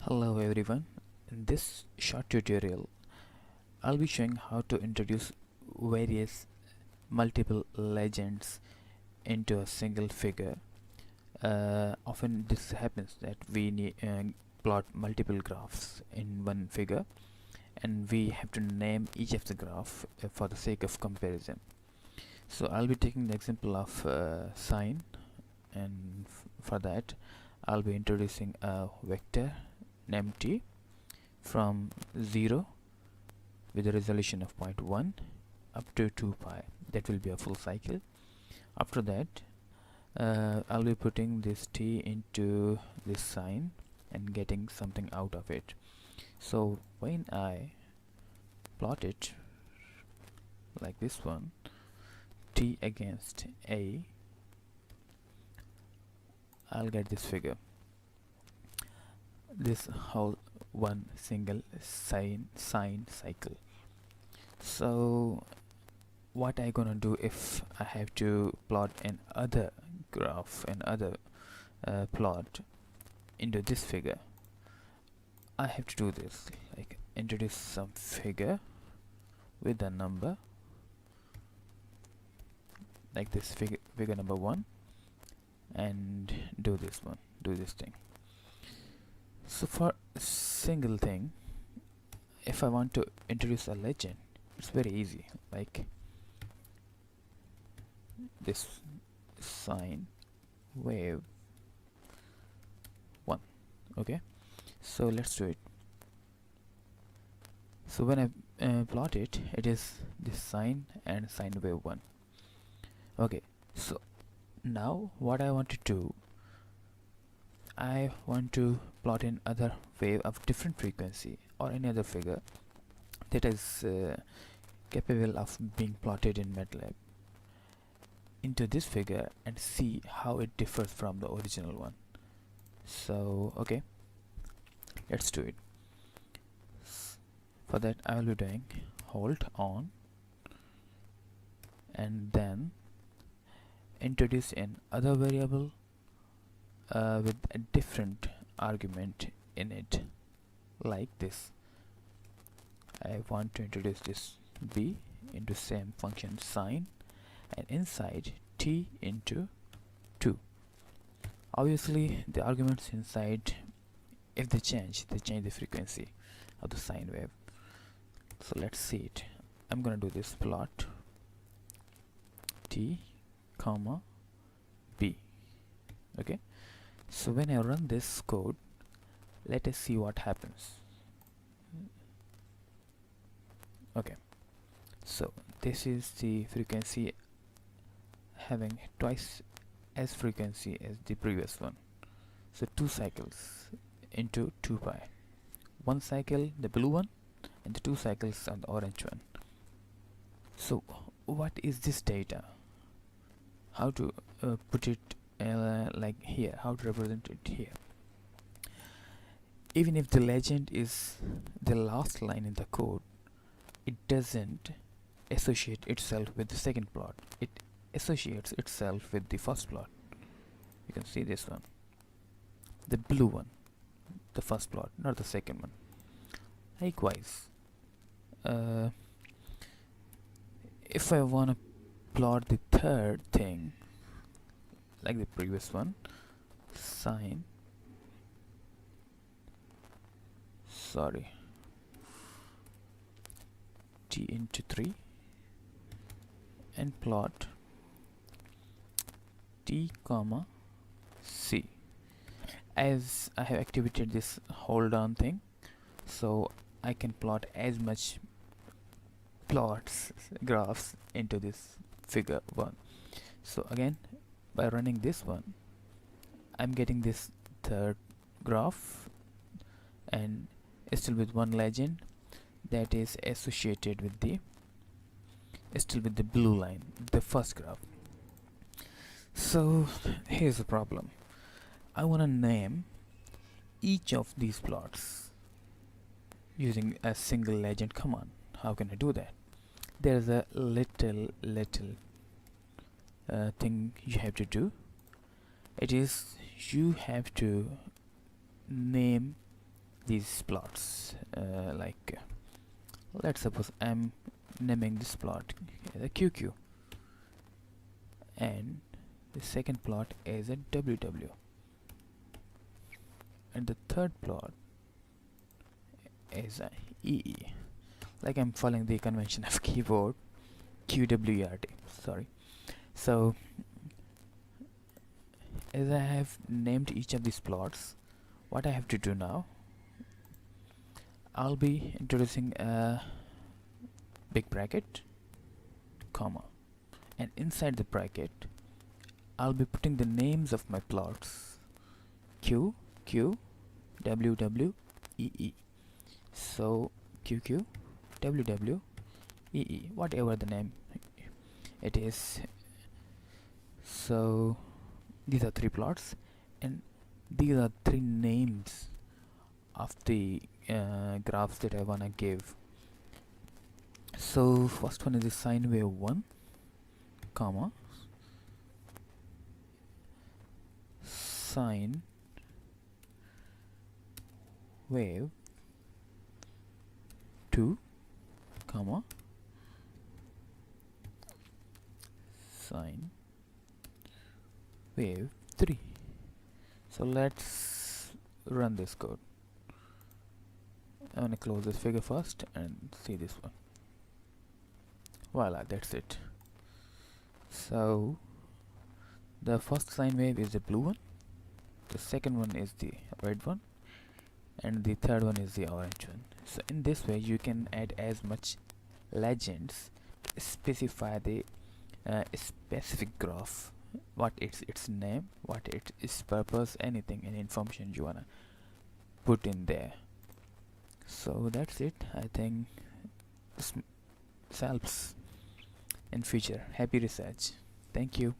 Hello everyone. In this short tutorial, I'll be showing how to introduce various multiple legends into a single figure. Often this happens that we need plot multiple graphs in one figure, and we have to name each of the graph for the sake of comparison. So I'll be taking the example of sine, and for that I'll be introducing a vector named t from 0 with a resolution of 0.1 up to 2 pi. That will be a full cycle. After that I'll be putting this t into this sine and getting something out of it. So when I plot it like this one, t against a, I'll get this figure, this whole one single sine cycle. So what I gonna do if I have to plot an other graph, an other plot into this figure? I have to do this, like introduce some figure with a number like this, figure number 1, and do this thing. So for a single thing, if I want to introduce a legend, it's very easy, like this sine wave 1. Okay, so let's do it. So when I plot it, it is this sine and sine wave 1. Okay, so now what I want to do, I want to plot in other wave of different frequency or any other figure that is capable of being plotted in Matlab into this figure and see how it differs from the original one. So okay, let's do it. For that I will be doing hold on and then introduce an other variable with a different argument in it, like this. I want to introduce this b into same function sine, and inside t into 2. Obviously the arguments inside, if they change the frequency of the sine wave. So let's see it. I'm gonna do this plot t comma b. Okay, so when I run this code, let us see what happens. Okay, so this is the frequency having twice as frequency as the previous one. So 2 cycles into 2 pi. 1 cycle the blue one and the 2 cycles on the orange one. So what is this data? How to put it like here, how to represent it here? Even if the legend is the last line in the code, it doesn't associate itself with the second plot. It associates itself with the first plot. You can see this one, the blue one, the first plot, not the second one. Likewise, if I want to plot the third thing like the previous one, sine, t into 3, and plot t comma c. As I have activated this hold on thing, so I can plot as much graphs into this figure 1. So again, by running this one, I'm getting this third graph and still with one legend that is associated with the blue line, the first graph. So here's the problem. I want to name each of these plots using a single legend. Come on, how can I do that? There's a little thing you have to do. It is you have to name these plots. Let's suppose I'm naming this plot as a QQ and the second plot as a WW and the third plot as a EE. Like I'm following the convention of keyboard QWERT. Sorry. So as I have named each of these plots, what I have to do now, I'll be introducing a big bracket, comma, and inside the bracket I'll be putting the names of my plots Q, Q, W, W, E, E. So Q, Q, W, W, E, E, whatever the name it is. So these are three plots and these are three names of the graphs that I wanna give. So first one is the sine wave 1, comma, sine wave 2, comma, sine wave 3. So let's run this code. I'm gonna close this figure first and see this one. Voila, that's it. So the first sine wave is the blue one, the second one is the red one, and the third one is the orange one. So in this way you can add as much legends to specify the specific graph, what its name, what its purpose, anything, any information you wanna put in there. So that's it. I think this helps in future. Happy research. Thank you.